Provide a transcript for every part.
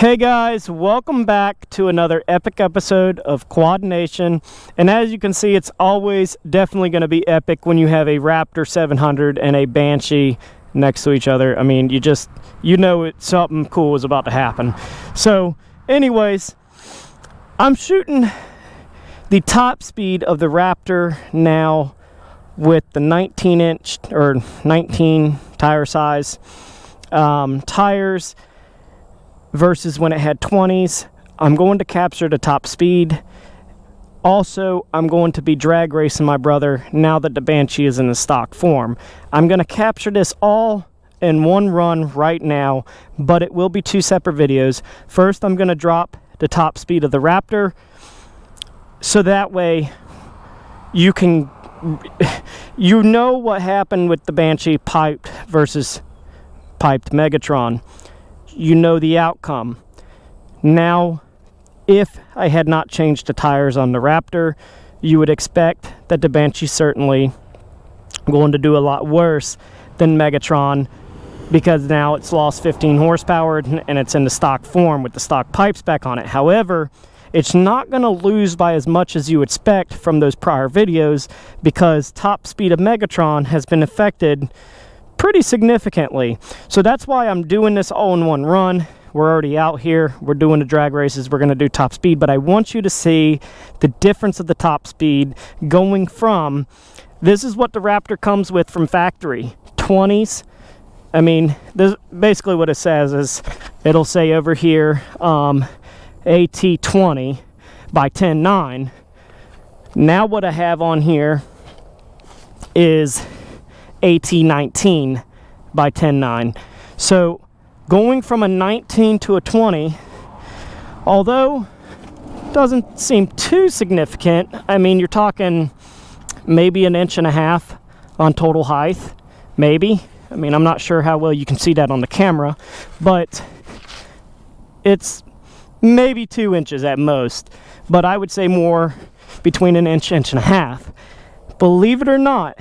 Hey guys, welcome back to another epic episode of Quad Nation. And as you can see, it's always definitely going to be epic when you have a Raptor 700 and a Banshee next to each other. I mean, you know something cool is about to happen. So anyways, I'm shooting the top speed of the Raptor now with the 19-inch or 19 tire size tires versus when it had 20s. I'm going to capture the top speed. Also, I'm going to be drag racing my brother now that the Banshee is in the stock form. I'm going to capture this all in one run right now, but it will be two separate videos. First, I'm going to drop the top speed of the Raptor, so that way you know what happened with the Banshee piped versus piped Megatron. You know the outcome. Now, if I had not changed the tires on the Raptor, you would expect that the Banshee certainly going to do a lot worse than Megatron, because now it's lost 15 horsepower and it's in the stock form with the stock pipes back on it. However, it's not going to lose by as much as you expect from those prior videos, because top speed of Megatron has been affected pretty significantly. So that's why I'm doing this all in one run. We're already out here, we're doing the drag races, we're going to do top speed, but I want you to see the difference of the top speed going from, this is what the Raptor comes with from factory, 20s. I mean, this basically what it says is, it'll say over here AT20 by 10.9. Now what I have on here is AT19 by 10.9. So going from a 19 to a 20, although doesn't seem too significant, I mean, you're talking maybe 1.5 inches on total height, maybe. I mean, I'm not sure how well you can see that on the camera, but it's maybe 2 inches at most, but I would say more between 1 inch, 1.5 inches. Believe it or not,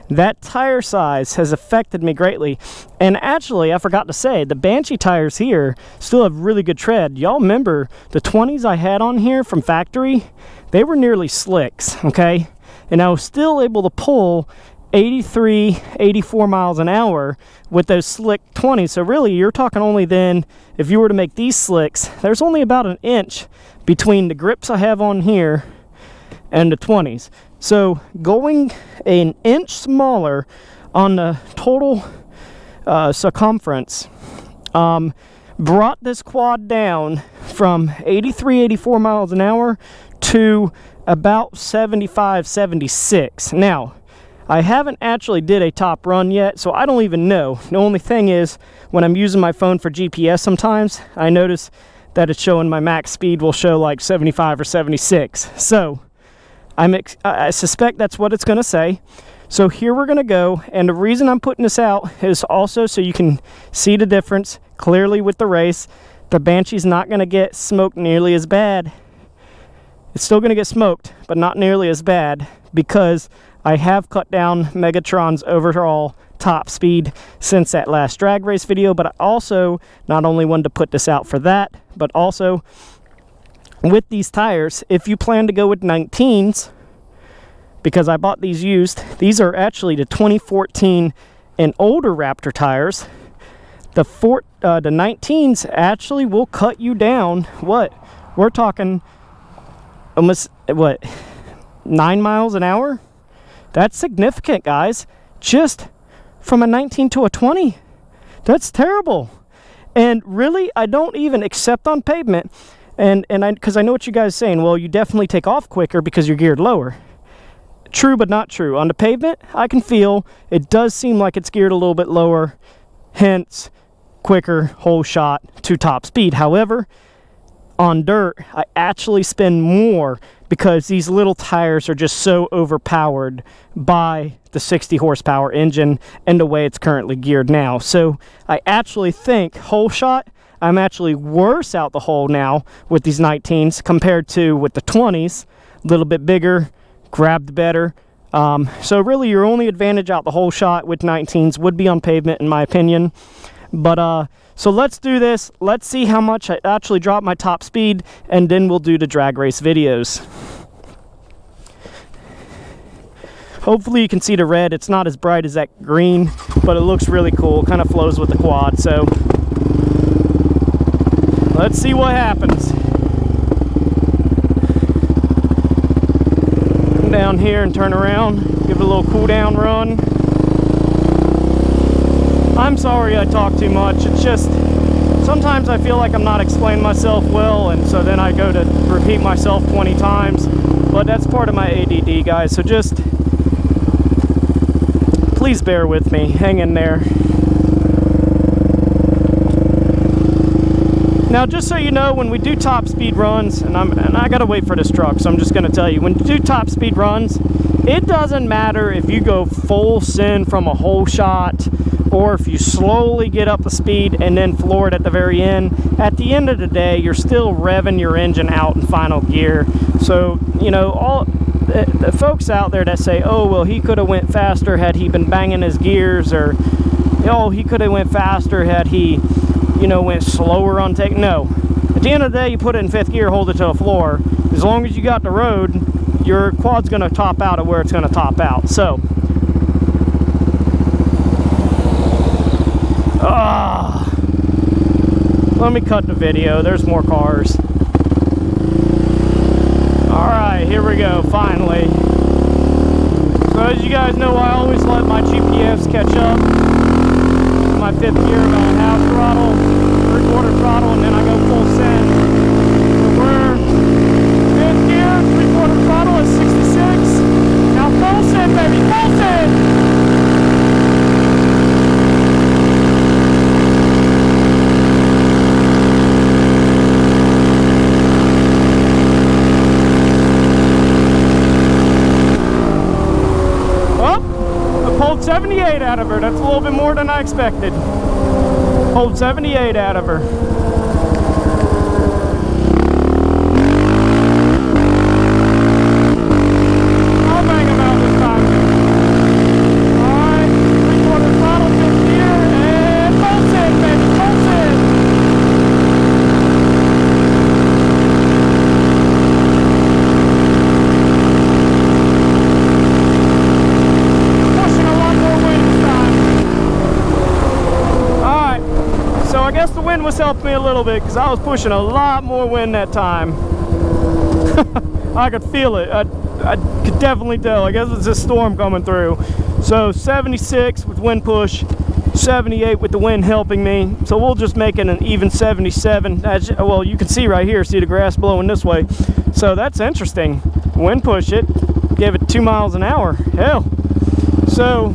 that tire size has affected me greatly. And actually, I forgot to say, the Banshee tires here still have really good tread. Y'all remember the 20s I had on here from factory? They were nearly slicks, okay? And I was still able to pull 83, 84 miles an hour with those slick 20s. So really, you're talking only then, if you were to make these slicks, there's only about 1 inch between the grips I have on here and the 20s. So going 1 inch smaller on the total circumference brought this quad down from 83, 84 miles an hour to about 75, 76. Now, I haven't actually did a top run yet, so I don't even know. The only thing is, when I'm using my phone for GPS sometimes, I notice that it's showing my max speed will show like 75 or 76. So I suspect that's what it's going to say. So here we're going to go, and the reason I'm putting this out is also so you can see the difference clearly with the race. The Banshee's not going to get smoked nearly as bad. It's still going to get smoked, but not nearly as bad, because I have cut down Megatron's overall top speed since that last drag race video. But I also not only wanted to put this out for that, but also with these tires, if you plan to go with 19s, because I bought these used, these are actually the 2014 and older Raptor tires. The 19s actually will cut you down, what? We're talking almost, what, 9 miles an hour? That's significant, guys. Just from a 19 to a 20. That's terrible. And really, I don't even accept on pavement. Because I know what you guys are saying, well, you definitely take off quicker because you're geared lower. True, but not true. On the pavement, I can feel it does seem like it's geared a little bit lower, hence quicker whole shot to top speed. However, on dirt, I actually spend more because these little tires are just so overpowered by the 60 horsepower engine and the way it's currently geared now. So I actually think whole shot, I'm actually worse out the hole now with these 19s compared to with the 20s. A little bit bigger, grabbed better. So really your only advantage out the whole shot with 19s would be on pavement, in my opinion. But so let's do this. Let's see how much I actually drop my top speed, and then we'll do the drag race videos. Hopefully you can see the red. It's not as bright as that green, but it looks really cool. Kind of flows with the quad. So let's see what happens. Come down here and turn around. Give it a little cool down run. I'm sorry I talk too much. It's just sometimes I feel like I'm not explaining myself well, and so then I go to repeat myself 20 times. But that's part of my ADD, guys. So just please bear with me. Hang in there. Now, just so you know, when we do top speed runs, and I gotta wait for this truck, so I'm just gonna tell you, when you do top speed runs, it doesn't matter if you go full send from a whole shot, or if you slowly get up the speed and then floor it at the very end. At the end of the day, you're still revving your engine out in final gear. So, you know, all the folks out there that say, oh, well, he could have went faster had he been banging his gears, or, oh, he could have went faster had he, you know, went slower on take. No. At the end of the day, you put it in 5th gear, hold it to the floor. As long as you got the road, your quad's going to top out at where it's going to top out. So, let me cut the video. There's more cars. Alright, here we go, finally. So as you guys know, I always let my GPS catch up. My 5th gear about half throttle, 3/4 throttle, and then I go full send. So we're 5th gear, 3/4 throttle is 66. Now full send, baby, full send! Pulled 78 out of her. That's a little bit more than I expected. Pulled 78 out of her. I'll bang him out this time. Alright, 3/4 throttle, 5th gear, and full send, baby, full send. I guess the wind was helping me a little bit, because I was pushing a lot more wind that time. I could feel it. I could definitely tell. I guess it's a storm coming through. So 76 with wind push, 78 with the wind helping me. So we'll just make it an even 77. Well, you can see right here, see the grass blowing this way. So that's interesting. Wind push it, gave it 2 miles an hour. Hell. So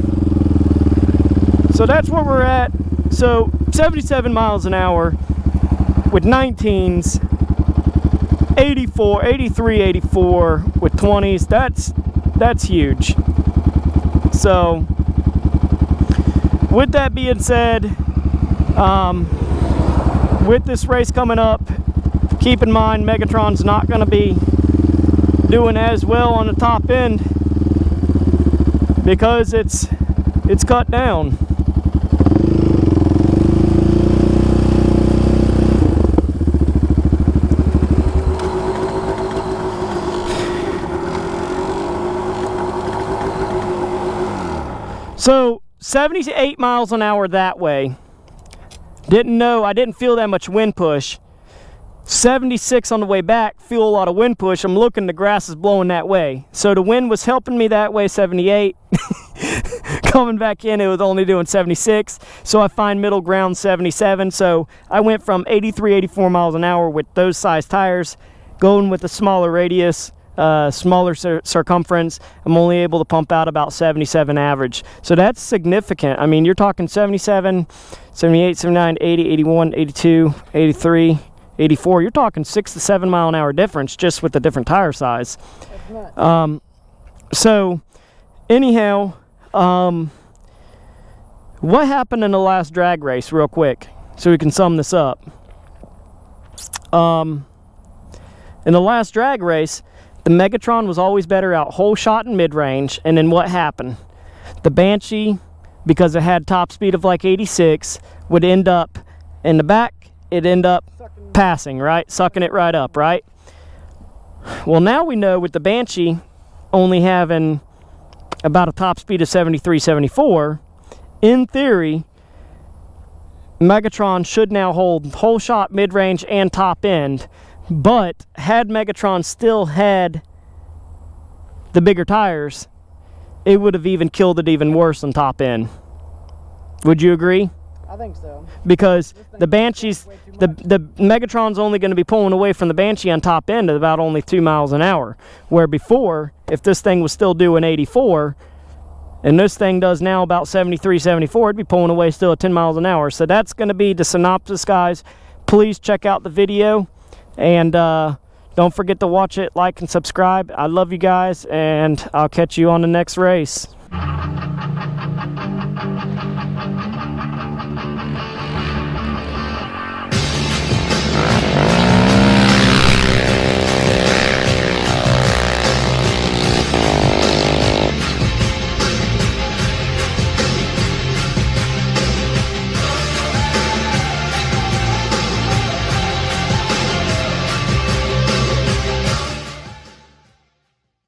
that's where we're at. So 77 miles an hour with 19s, 84, 83, 84 with 20s. That's huge. So with that being said, with this race coming up, keep in mind Megatron's not going to be doing as well on the top end because it's cut down. So 78 miles an hour that way. I didn't feel that much wind push. 76 on the way back, feel a lot of wind push. I'm looking, the grass is blowing that way. So the wind was helping me that way, 78. Coming back in, it was only doing 76. So I find middle ground 77. So I went from 83, 84 miles an hour with those size tires, going with a smaller radius, smaller circumference. I'm only able to pump out about 77 average. So that's significant. I mean, you're talking 77, 78, 79, 80, 81, 82, 83, 84. You're talking 6 to 7 mile an hour difference just with the different tire size. So anyhow, what happened in the last drag race real quick so we can sum this up? In the last drag race, the Megatron was always better out whole shot and mid-range, and then what happened? The Banshee because it had top speed of like 86, would end up in the back, it'd end up passing, right? Sucking it right up, right? Well, now we know with the Banshee only having about a top speed of 73, 74, in theory, Megatron should now hold whole shot, mid-range, and top end. But had Megatron still had the bigger tires, it would have even killed it even worse on top end. Would you agree? I think so. Because the Banshee's, the Megatron's only going to be pulling away from the Banshee on top end at about only 2 miles an hour. Where before, if this thing was still doing 84, and this thing does now about 73, 74, it'd be pulling away still at 10 miles an hour. So that's going to be the synopsis, guys. Please check out the video, and don't forget to watch it, like, and subscribe. I love you guys, and I'll catch you on the next race.